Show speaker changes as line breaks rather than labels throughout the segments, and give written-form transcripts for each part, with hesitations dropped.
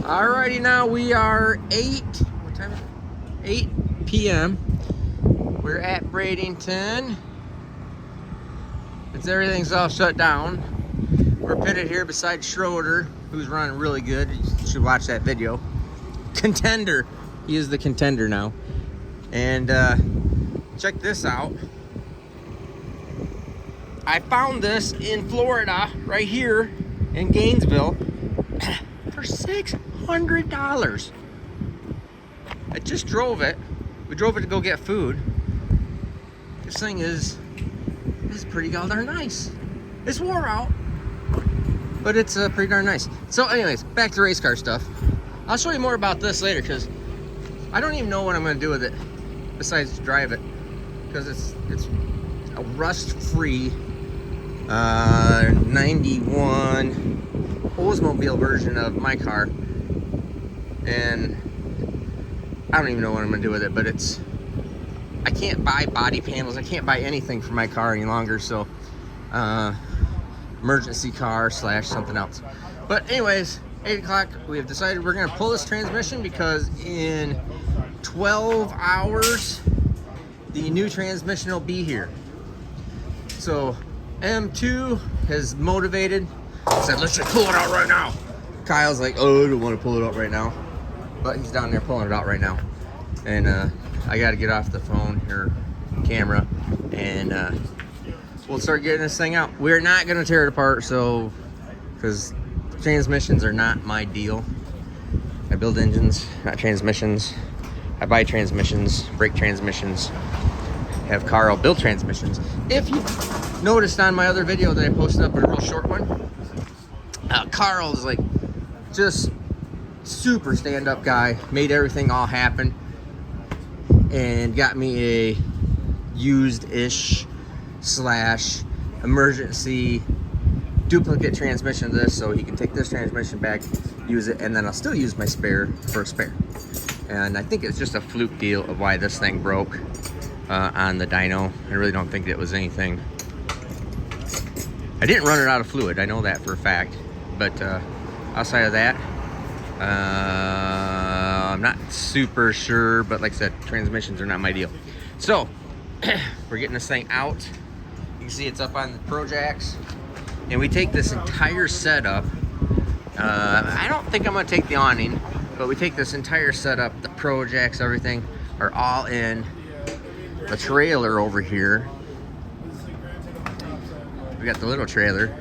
Alrighty, now we are what time is it? 8 p.m. We're at Bradenton. Everything's all shut down. We're pitted here beside Schroeder, who's running really good. You should watch that video. Contender. He is the contender now. And check this out. I found this in Florida, right here in Gainesville, for $600. I just drove it. We drove it to go get food. This thing is pretty darn nice. It's wore out, but it's pretty darn nice. So anyways, back to race car stuff. I'll show you more about this later because I don't even know what I'm going to do with it besides drive it, because it's a rust-free 91 Oldsmobile version of my car, and I don't even know what I'm going to do with it, but I can't buy body panels. I can't buy anything for my car any longer, so emergency car / something else. But anyways, 8 o'clock, we have decided we're going to pull this transmission because in 12 hours, the new transmission will be here. So M2 has motivated, said, let's just pull it out right now. Kyle's like, oh, I don't want to pull it out right now. But he's down there pulling it out right now. And I got to get off the phone or camera, and we'll start getting this thing out. We're not going to tear it apart, because transmissions are not my deal. I build engines, not transmissions. I buy transmissions, break transmissions, have Carl build transmissions. If you noticed on my other video that I posted up, a real short one, Carl is like just super stand-up guy, made everything all happen, and got me a used-ish / emergency duplicate transmission of this, so he can take this transmission back, use it, and then I'll still use my spare for a spare. And I think it's just a fluke deal of why this thing broke on the dyno. I really don't think it was anything. I didn't run it out of fluid, I know that for a fact, but outside of that, I'm not super sure, but like I said, transmissions are not my deal. So we're getting this thing out. You can see it's up on the Pro Jacks, and we take this entire setup. I don't think I'm gonna take the awning, but we take this entire setup, the Pro Jacks, everything are all in the trailer over here. We got the little trailer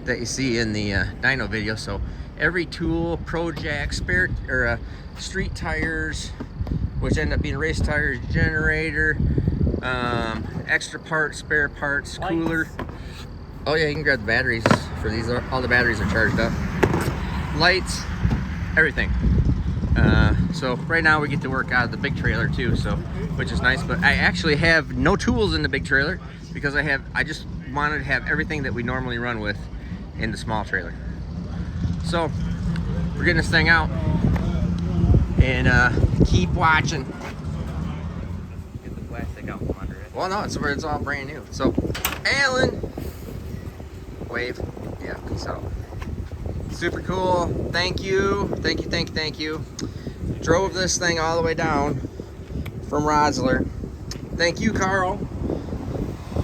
that you see in the dyno video. So every tool, Pro Jack, spare or street tires, which end up being race tires, generator, extra parts, spare parts, cooler. Oh yeah, you can grab the batteries for these. All the batteries are charged up. Lights, everything. So right now we get to work out of the big trailer too, so which is nice. But I actually have no tools in the big trailer because I just wanted to have everything that we normally run with in the small trailer. So we're getting this thing out, and keep watching. Get the plastic out from under it. Well, no, it's all brand new. So Alan, wave, yeah, peace out. Super cool. Thank you. Drove this thing all the way down from Rosler. Thank you, Carl.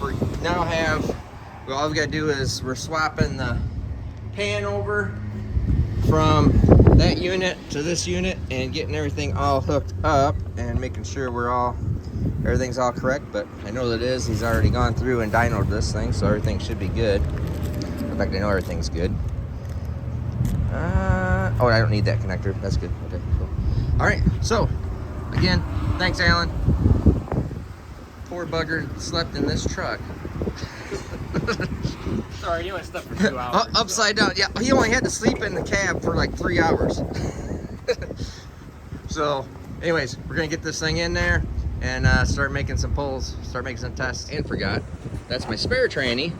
We now have, well, all we gotta do is we're swapping the pan over from that unit to this unit and getting everything all hooked up and making sure everything's all correct. But I know that it is. He's already gone through and dynoed this thing, so everything should be good. In fact, I know everything's good. Oh, I don't need that connector. That's good. Okay, cool. All right, so again, thanks, Alan. Poor bugger slept in this truck.
Sorry, you only slept for 2 hours.
Upside down. Yeah, he only had to sleep in the cab for like 3 hours. So, anyways, we're gonna get this thing in there and start making some pulls, start making some tests. And forgot, that's my spare tranny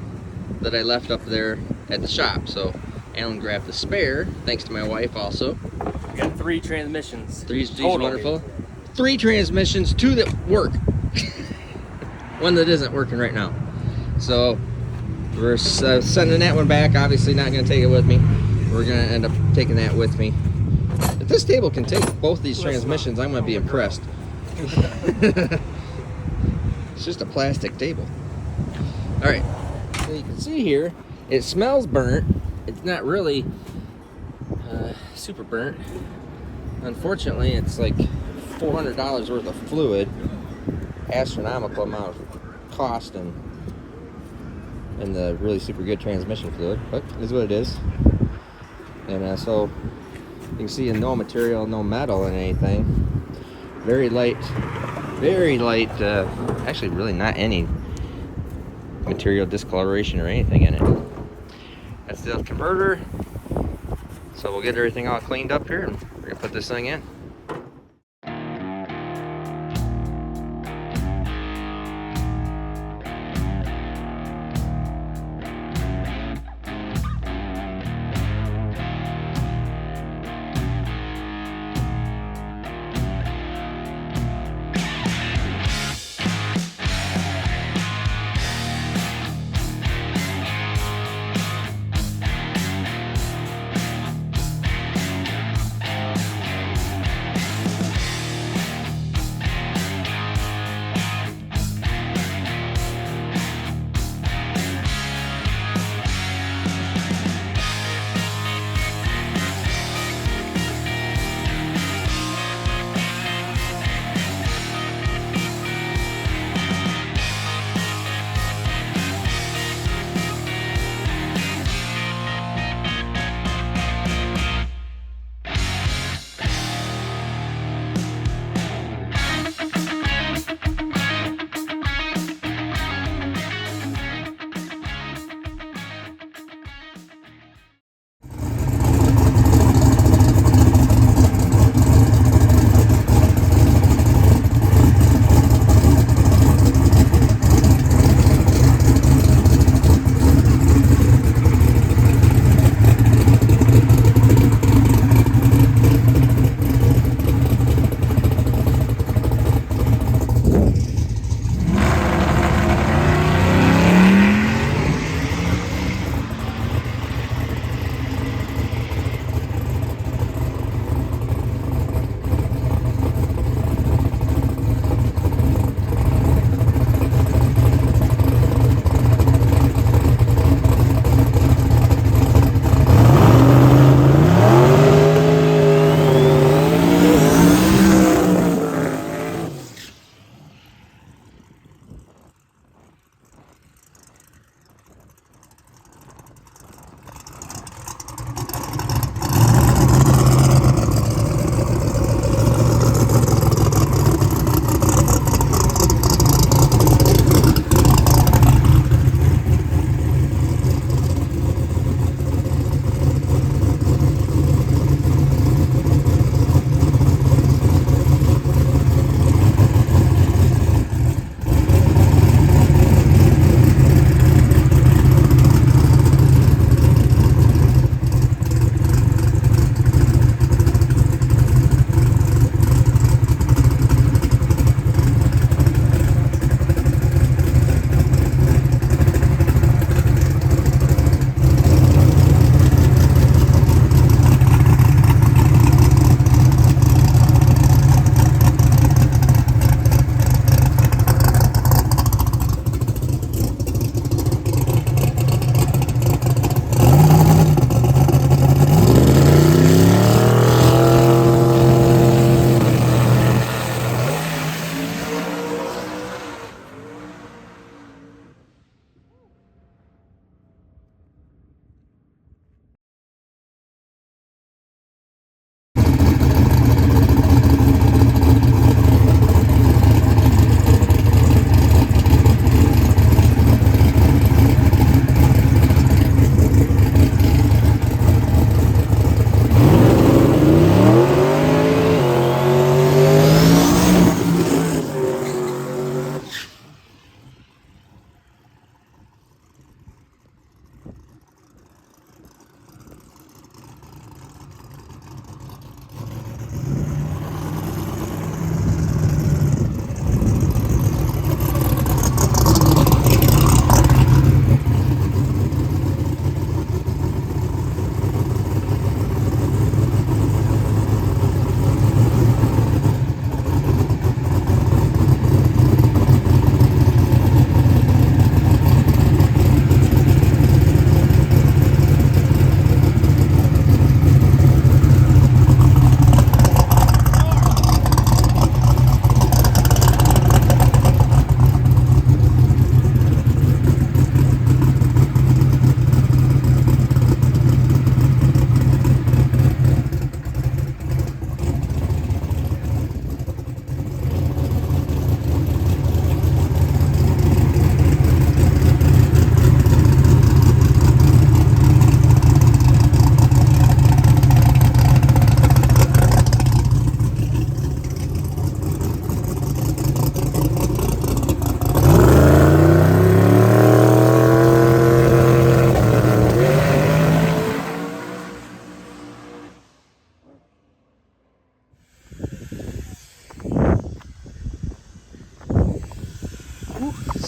that I left up there at the shop. So Alan grabbed the spare, thanks to my wife also.
We got 3 transmissions.
Three, wonderful. 3 transmissions, 2 that work. One that isn't working right now. So we're sending that one back. Obviously not going to take it with me. we're gonna end up taking that with me. If this table can take both these transmissions, I'm gonna be impressed. It's just a plastic table. All right, so you can see here, it smells burnt. It's not really super burnt. Unfortunately, it's like $400 worth of fluid, astronomical amount of cost, and the really super good transmission fluid, but it is what it is. And so you can see no material, no metal in anything. Very light, actually really not any material discoloration or anything in it. That's the converter. So we'll get everything all cleaned up here and we're gonna put this thing in.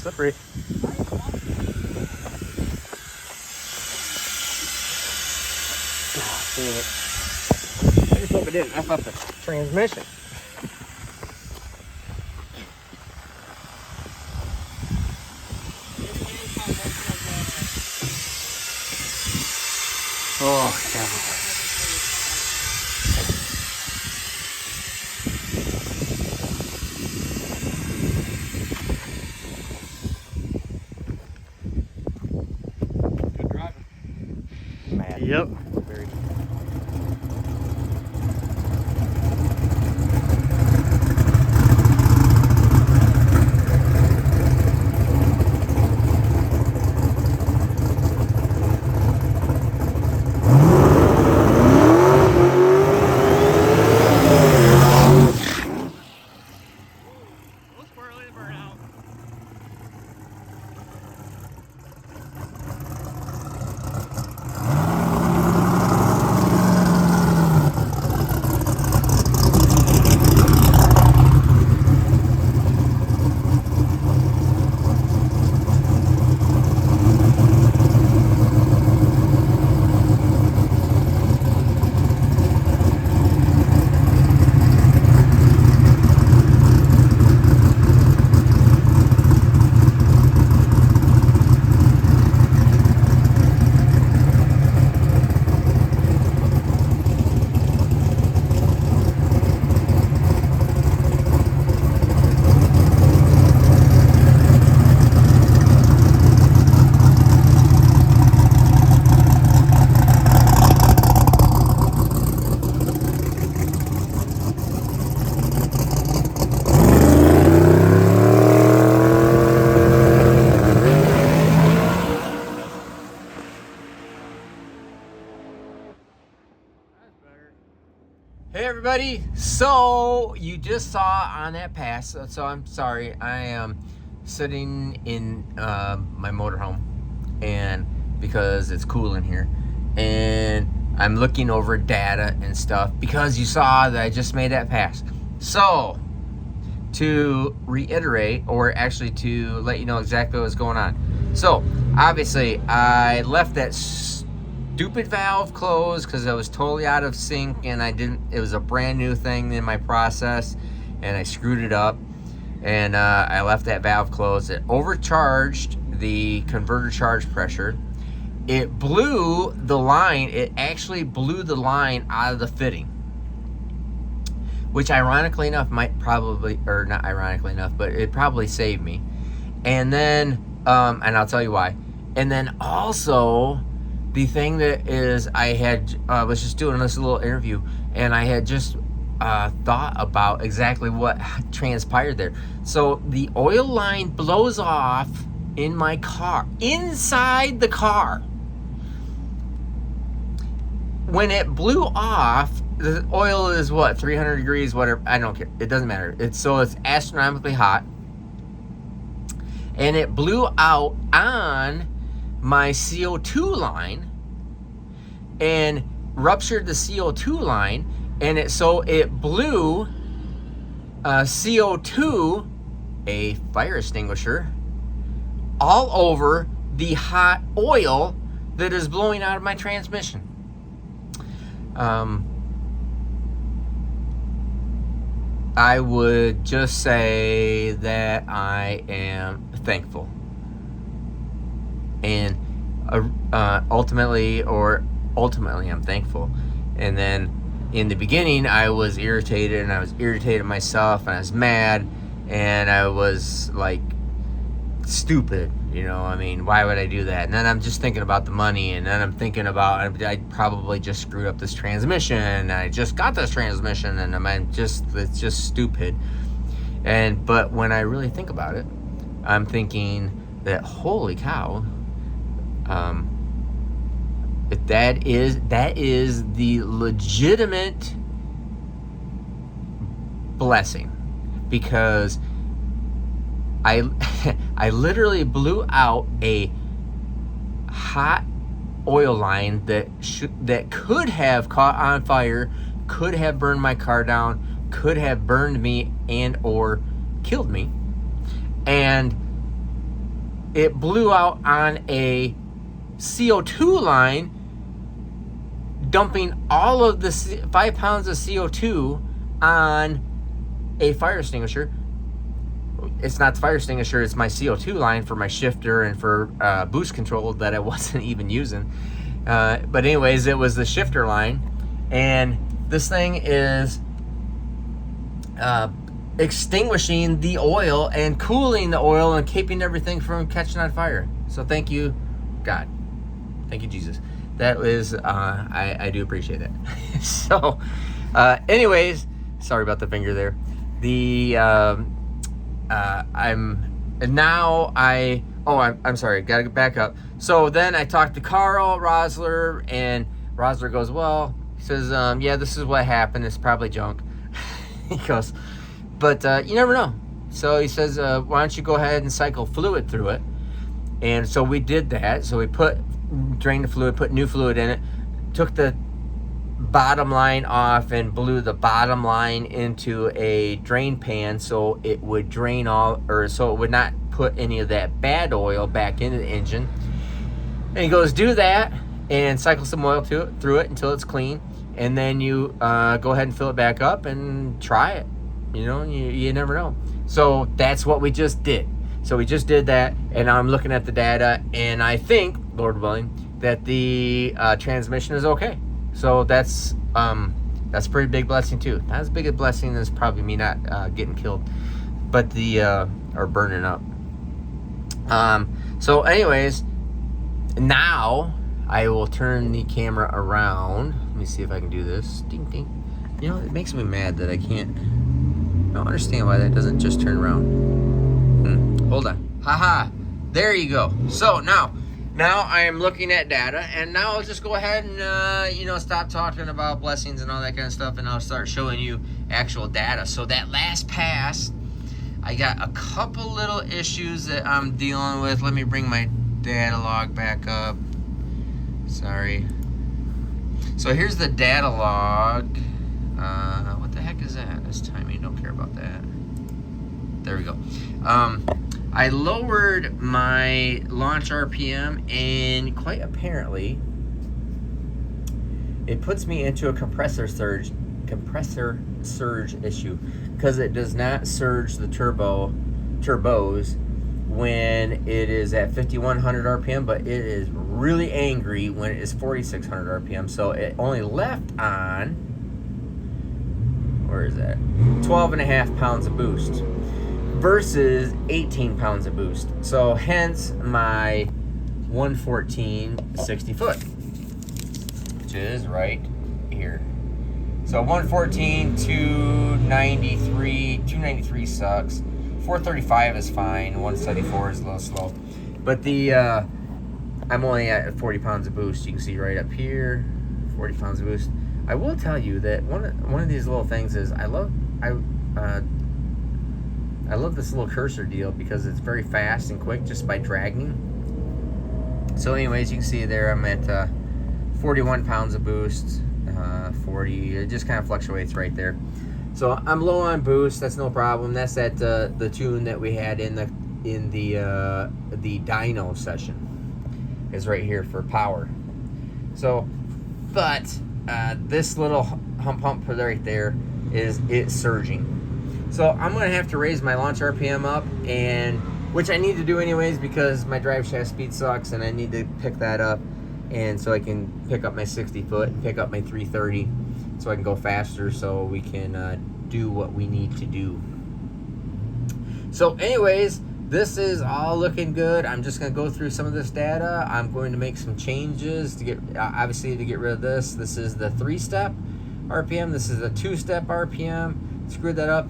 slippery.
Dang it. I just hope it didn't F up the transmission. Oh, God.
Good driving.
Mad.
Yep.
Very.
Burnout.
Hey everybody, so you just saw on that pass, so I'm sorry, I am sitting in my motorhome, and because it's cool in here, and I'm looking over data and stuff because you saw that I just made that pass. So to reiterate, or actually to let you know exactly what's going on, so obviously I left that stupid valve closed because I was totally out of sync, and it was a brand new thing in my process, and I screwed it up, and I left that valve closed. It overcharged the converter charge pressure. It blew the line. It actually blew the line out of the fitting, which ironically enough might probably, or not ironically enough, but it probably saved me. And then and I'll tell you why. And then also, the thing that is, I was just doing this little interview, and I had just thought about exactly what transpired there. So the oil line blows off in my car, inside the car. When it blew off, the oil is what, 300 degrees, whatever, I don't care, it doesn't matter. It's astronomically hot, and it blew out on my CO2 line and ruptured the CO2 line, and it blew CO2, a fire extinguisher, all over the hot oil that is blowing out of my transmission. I would just say that I am thankful. And ultimately I'm thankful. And then in the beginning, I was irritated, and I was irritated myself, and I was mad, and I was like, stupid, you know, I mean, why would I do that? And then I'm just thinking about the money, and then I'm thinking about, I probably just screwed up this transmission, and I just got this transmission, and it's just stupid. But when I really think about it, I'm thinking that, holy cow, that is the legitimate blessing, because I literally blew out a hot oil line that could have caught on fire, could have burned my car down, could have burned me and or killed me. And it blew out on a CO2 line, dumping all of the 5 pounds of CO2 on a fire extinguisher. It's not the fire extinguisher, it's my CO2 line for my shifter and for boost control that I wasn't even using. But anyways, it was the shifter line, and this thing is extinguishing the oil and cooling the oil and keeping everything from catching on fire. So thank you, God. Thank you, Jesus. That was, I do appreciate it. So, anyways, sorry about the finger there. I'm sorry, gotta back up. So then I talked to Carl Rosler, and Rosler goes, well, he says, yeah, this is what happened. It's probably junk. He goes, but you never know. So he says, why don't you go ahead and cycle fluid through it? And so we did that. So we drained the fluid, put new fluid in it, took the bottom line off and blew the bottom line into a drain pan so it would drain so it would not put any of that bad oil back into the engine. And he goes, do that and cycle some oil through it until it's clean, and then you go ahead and fill it back up and try it. You never know. So that's what we just did. So we just did that, and now I'm looking at the data, and I think, Lord willing, that the transmission is okay. So that's a pretty big blessing too. Not as big a blessing as probably me not getting killed, but or burning up. So anyways, now I will turn the camera around. Let me see if I can do this. Ding ding. It makes me mad that I can't. I don't understand why that doesn't just turn around. Hold on. Haha. There you go. So now I am looking at data, and now I'll just go ahead and stop talking about blessings and all that kind of stuff, and I'll start showing you actual data. So that last pass, I got a couple little issues that I'm dealing with. Let me bring my data log back up. Sorry. So here's the data log. What the heck is that? That's timing. Don't care about that. There we go. I lowered my launch RPM, and quite apparently it puts me into a compressor surge issue, because it does not surge the turbos when it is at 5100 RPM, but it is really angry when it is 4600 RPM. So it only left on, where is that, 12.5 pounds of boost versus 18 pounds of boost. So hence my 114 60 foot, which is right here. So 114, 293 sucks. 435 is fine. 174 is a little slow. But I'm only at 40 pounds of boost. You can see right up here, 40 pounds of boost. I will tell you that one of these little things is I love this little cursor deal, because it's very fast and quick just by dragging. So anyways, you can see there I'm at 41 pounds of boost, 40, it just kind of fluctuates right there. So I'm low on boost, that's no problem. That's at the tune that we had in the dyno session. Is right here for power. So, but this little hump right there it's surging. So I'm gonna have to raise my launch RPM up, and which I need to do anyways because my drive shaft speed sucks, and I need to pick that up, and so I can pick up my 60 foot and pick up my 330, so I can go faster, so we can do what we need to do. So anyways, this is all looking good. I'm just gonna go through some of this data. I'm going to make some changes to get obviously to get rid of this. This is the 3-step RPM. This is a 2-step RPM. Screwed that up.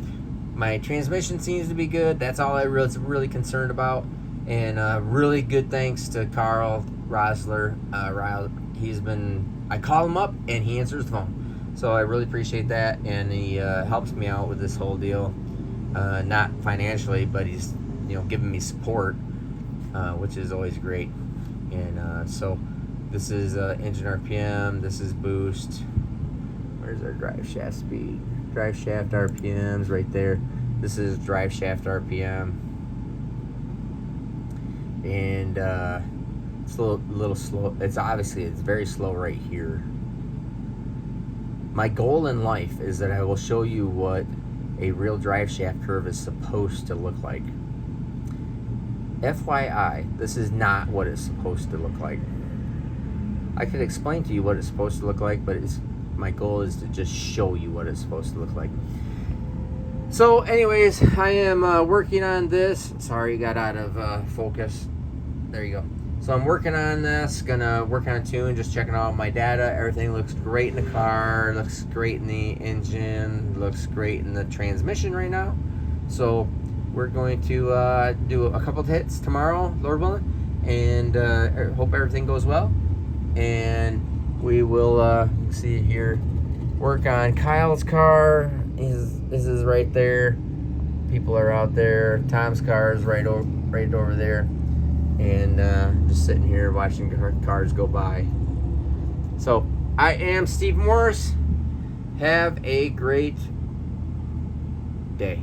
My transmission seems to be good. That's all I was really concerned about. And really good thanks to Carl Rosler. I call him up and he answers the phone. So I really appreciate that, and he helps me out with this whole deal. Not financially, but he's giving me support, which is always great. And so this is engine RPM. This is boost. Where's our drive shaft speed? Drive shaft RPMs right there. This is drive shaft RPM. and it's a little slow. It's very slow right here. My goal in life is that I will show you what a real drive shaft curve is supposed to look like. FYI, this is not what it's supposed to look like. I could explain to you what it's supposed to look like, but my goal is to just show you what it's supposed to look like. So anyways, I am working on this. Sorry, got out of focus. There you go. So I'm working on this, gonna work on a tune, just checking out my data. Everything looks great in the car, looks great in the engine, looks great in the transmission right now. So we're going to do a couple of hits tomorrow, Lord willing, and hope everything goes well. And we will see here, work on Kyle's car. This is right there. People are out there. Tom's car is right over there. And just sitting here watching cars go by. So I am Steve Morris. Have a great day.